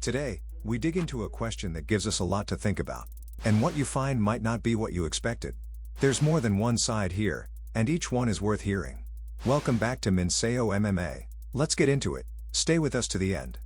Today, we dig into a question that gives us a lot to think about. And what you find might not be what you expected. There's more than one side here, and each one is worth hearing. Welcome back to Minseo MMA. Let's get into it. Stay with us to the end.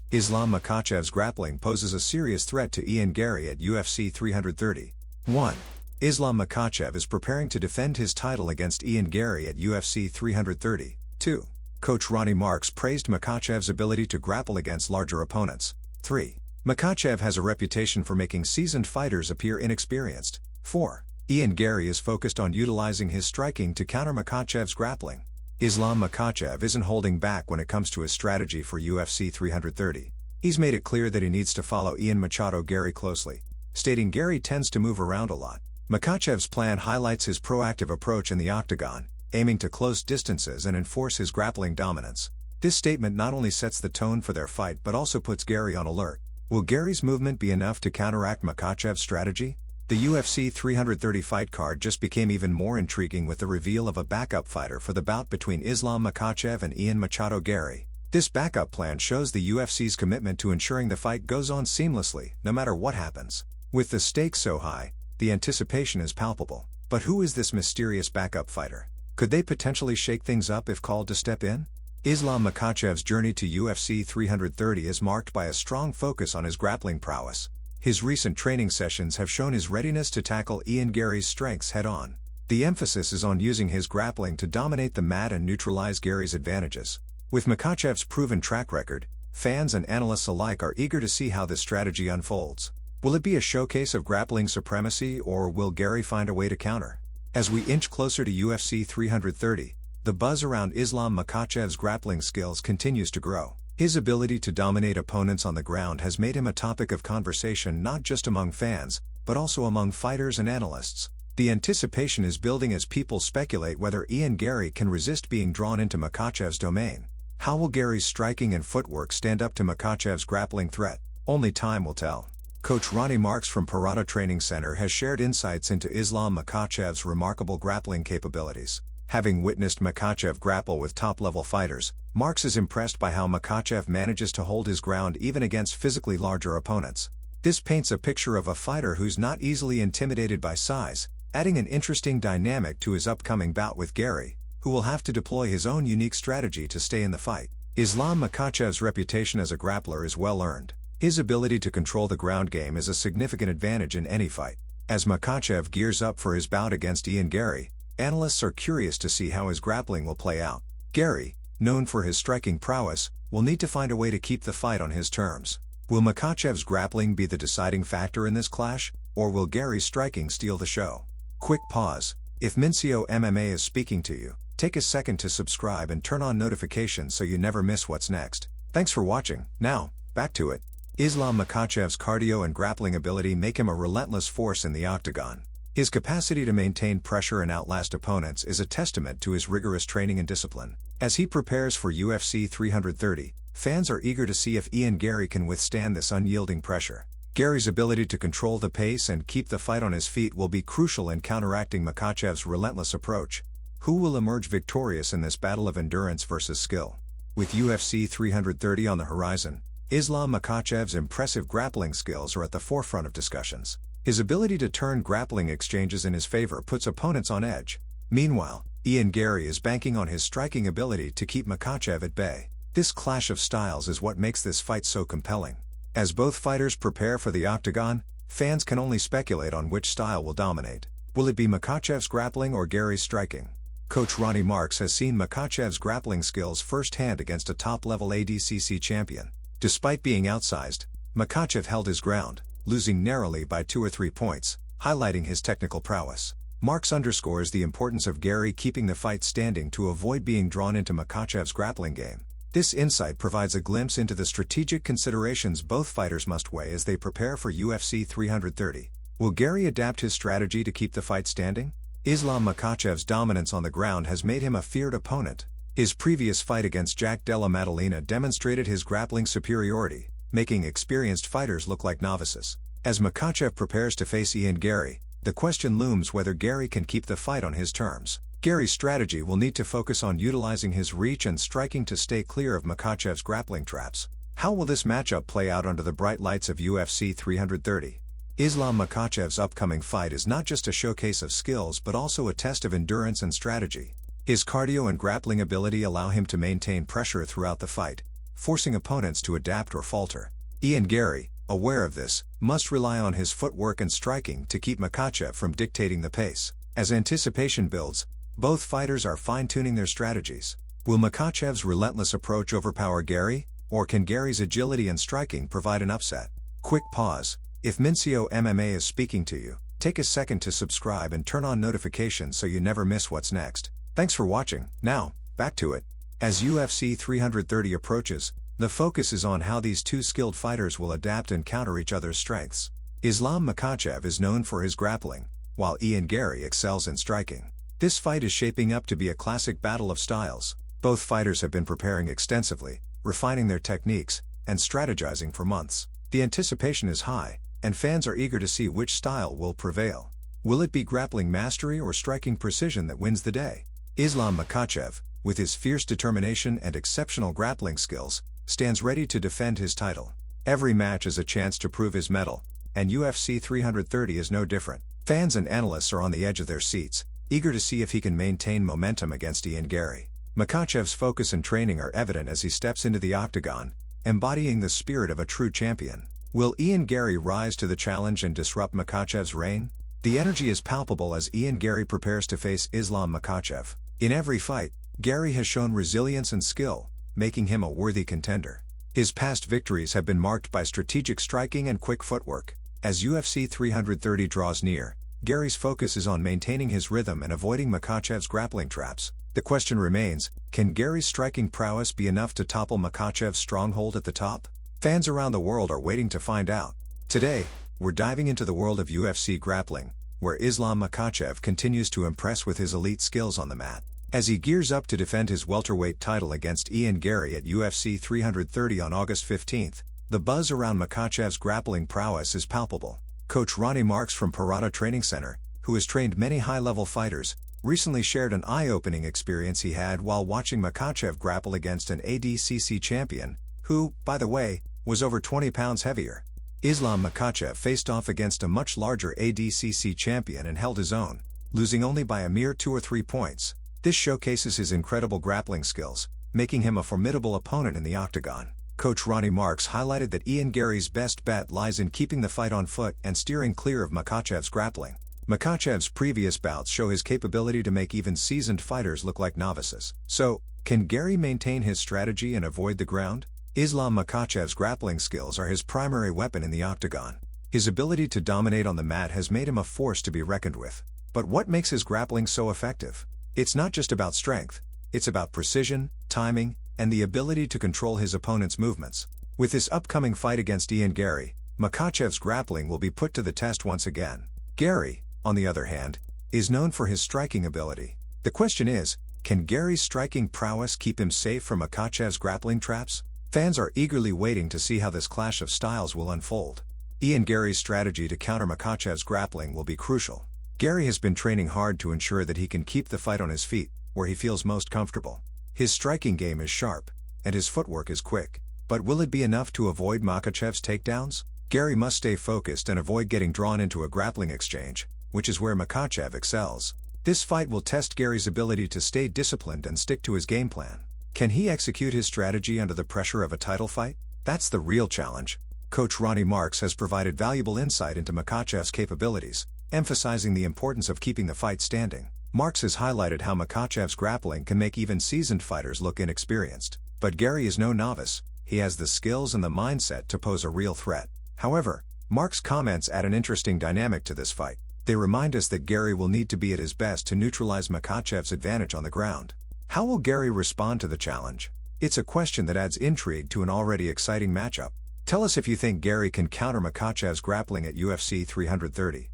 Islam Makhachev's grappling poses a serious threat to Ian Garry at UFC 330. 1. Islam Makhachev is preparing to defend his title against Ian Garry at UFC 330. 2. Coach Ronny Markes praised Makhachev's ability to grapple against larger opponents. 3. Makhachev has a reputation for making seasoned fighters appear inexperienced. 4. Ian Garry is focused on utilizing his striking to counter Makhachev's grappling. Islam Makhachev isn't holding back when it comes to his strategy for UFC 330. He's made it clear that he needs to follow Ian Machado Garry closely, stating Garry tends to move around a lot. Makhachev's plan highlights his proactive approach in the octagon, aiming to close distances and enforce his grappling dominance. This statement not only sets the tone for their fight but also puts Garry on alert. Will Garry's movement be enough to counteract Makhachev's strategy? The UFC 330 fight card just became even more intriguing with the reveal of a backup fighter for the bout between Islam Makhachev and Ian Machado Garry. This backup plan shows the UFC's commitment to ensuring the fight goes on seamlessly, no matter what happens. With the stakes so high, the anticipation is palpable. But who is this mysterious backup fighter? Could they potentially shake things up if called to step in? Islam Makhachev's journey to UFC 330 is marked by a strong focus on his grappling prowess. His recent training sessions have shown his readiness to tackle Ian Garry's strengths head-on. The emphasis is on using his grappling to dominate the mat and neutralize Garry's advantages. With Makhachev's proven track record, fans and analysts alike are eager to see how this strategy unfolds. Will it be a showcase of grappling supremacy, or will Garry find a way to counter? As we inch closer to UFC 330, the buzz around Islam Makhachev's grappling skills continues to grow. His ability to dominate opponents on the ground has made him a topic of conversation not just among fans, but also among fighters and analysts. The anticipation is building as people speculate whether Ian Garry can resist being drawn into Makhachev's domain. How will Garry's striking and footwork stand up to Makhachev's grappling threat? Only time will tell. Coach Ronny Markes from Parada Training Center has shared insights into Islam Makhachev's remarkable grappling capabilities. Having witnessed Makhachev grapple with top-level fighters, Markes is impressed by how Makhachev manages to hold his ground even against physically larger opponents. This paints a picture of a fighter who's not easily intimidated by size, adding an interesting dynamic to his upcoming bout with Garry, who will have to deploy his own unique strategy to stay in the fight. Islam Makhachev's reputation as a grappler is well earned. His ability to control the ground game is a significant advantage in any fight. As Makhachev gears up for his bout against Ian Garry, analysts are curious to see how his grappling will play out. Garry, known for his striking prowess, will need to find a way to keep the fight on his terms. Will Makhachev's grappling be the deciding factor in this clash, or will Garry's striking steal the show? Quick pause. If Minseo MMA is speaking to you, take a second to subscribe and turn on notifications so you never miss what's next. Thanks for watching. Now, back to it. Islam Makhachev's cardio and grappling ability make him a relentless force in the octagon. His capacity to maintain pressure and outlast opponents is a testament to his rigorous training and discipline. As he prepares for UFC 330, fans are eager to see if Ian Garry can withstand this unyielding pressure. Garry's ability to control the pace and keep the fight on his feet will be crucial in counteracting Makhachev's relentless approach. Who will emerge victorious in this battle of endurance versus skill? With UFC 330 on the horizon, Islam Makhachev's impressive grappling skills are at the forefront of discussions. His ability to turn grappling exchanges in his favor puts opponents on edge. Meanwhile, Ian Garry is banking on his striking ability to keep Makhachev at bay. This clash of styles is what makes this fight so compelling. As both fighters prepare for the octagon, fans can only speculate on which style will dominate. Will it be Makhachev's grappling or Garry's striking? Coach Ronny Markes has seen Makhachev's grappling skills firsthand against a top-level ADCC champion. Despite being outsized, Makhachev held his ground, losing narrowly by 2 or 3 points, highlighting his technical prowess. Markes underscores the importance of Garry keeping the fight standing to avoid being drawn into Makhachev's grappling game. This insight provides a glimpse into the strategic considerations both fighters must weigh as they prepare for UFC 330. Will Garry adapt his strategy to keep the fight standing? Islam Makhachev's dominance on the ground has made him a feared opponent. His previous fight against Jack Della Maddalena demonstrated his grappling superiority, making experienced fighters look like novices. As Makhachev prepares to face Ian Garry, the question looms whether Garry can keep the fight on his terms. Gary's strategy will need to focus on utilizing his reach and striking to stay clear of Makhachev's grappling traps. How will this matchup play out under the bright lights of UFC 330? Islam Makhachev's upcoming fight is not just a showcase of skills but also a test of endurance and strategy. His cardio and grappling ability allow him to maintain pressure throughout the fight, forcing opponents to adapt or falter. Ian Garry, aware of this, must rely on his footwork and striking to keep Makhachev from dictating the pace. As anticipation builds, both fighters are fine-tuning their strategies. Will Makhachev's relentless approach overpower Garry, or can Gary's agility and striking provide an upset? Quick pause. If Minseo MMA is speaking to you, take a second to subscribe and turn on notifications so you never miss what's next. Thanks for watching. Now, back to it. As UFC 330 approaches, the focus is on how these two skilled fighters will adapt and counter each other's strengths. Islam Makhachev is known for his grappling, while Ian Garry excels in striking. This fight is shaping up to be a classic battle of styles. Both fighters have been preparing extensively, refining their techniques, and strategizing for months. The anticipation is high, and fans are eager to see which style will prevail. Will it be grappling mastery or striking precision that wins the day? Islam Makhachev, with his fierce determination and exceptional grappling skills, stands ready to defend his title. Every match is a chance to prove his mettle, and UFC 330 is no different. Fans and analysts are on the edge of their seats, eager to see if he can maintain momentum against Ian Garry. Makhachev's focus and training are evident as he steps into the octagon, embodying the spirit of a true champion. Will Ian Garry rise to the challenge and disrupt Makhachev's reign? The energy is palpable as Ian Garry prepares to face Islam Makhachev. In every fight, Garry has shown resilience and skill, making him a worthy contender. His past victories have been marked by strategic striking and quick footwork. As UFC 330 draws near, Gary's focus is on maintaining his rhythm and avoiding Makhachev's grappling traps. The question remains, can Gary's striking prowess be enough to topple Makhachev's stronghold at the top? Fans around the world are waiting to find out. Today, we're diving into the world of UFC grappling, where Islam Makhachev continues to impress with his elite skills on the mat. As he gears up to defend his welterweight title against Ian Garry at UFC 330 on August 15, the buzz around Makhachev's grappling prowess is palpable. Coach Ronny Markes from Parata Training Center, who has trained many high-level fighters, recently shared an eye-opening experience he had while watching Makhachev grapple against an ADCC champion, who, by the way, was over 20 pounds heavier. Islam Makhachev faced off against a much larger ADCC champion and held his own, losing only by a mere 2 or 3 points. This showcases his incredible grappling skills, making him a formidable opponent in the octagon. Coach Ronny Markes highlighted that Ian Garry's best bet lies in keeping the fight on foot and steering clear of Makhachev's grappling. Makhachev's previous bouts show his capability to make even seasoned fighters look like novices. So, can Garry maintain his strategy and avoid the ground? Islam Makhachev's grappling skills are his primary weapon in the octagon. His ability to dominate on the mat has made him a force to be reckoned with. But what makes his grappling so effective? It's not just about strength, it's about precision, timing, and the ability to control his opponent's movements. With this upcoming fight against Ian Garry, Makhachev's grappling will be put to the test once again. Garry, on the other hand, is known for his striking ability. The question is, can Gary's striking prowess keep him safe from Makhachev's grappling traps? Fans are eagerly waiting to see how this clash of styles will unfold. Ian Garry's strategy to counter Makhachev's grappling will be crucial. Garry has been training hard to ensure that he can keep the fight on his feet, where he feels most comfortable. His striking game is sharp, and his footwork is quick. But will it be enough to avoid Makhachev's takedowns? Garry must stay focused and avoid getting drawn into a grappling exchange, which is where Makhachev excels. This fight will test Gary's ability to stay disciplined and stick to his game plan. Can he execute his strategy under the pressure of a title fight? That's the real challenge. Coach Ronny Markes has provided valuable insight into Makhachev's capabilities, emphasizing the importance of keeping the fight standing. Markes has highlighted how Makhachev's grappling can make even seasoned fighters look inexperienced. But Garry is no novice. He has the skills and the mindset to pose a real threat. However, Markes' comments add an interesting dynamic to this fight. They remind us that Garry will need to be at his best to neutralize Makhachev's advantage on the ground. How will Garry respond to the challenge? It's a question that adds intrigue to an already exciting matchup. Tell us if you think Garry can counter Makhachev's grappling at UFC 330.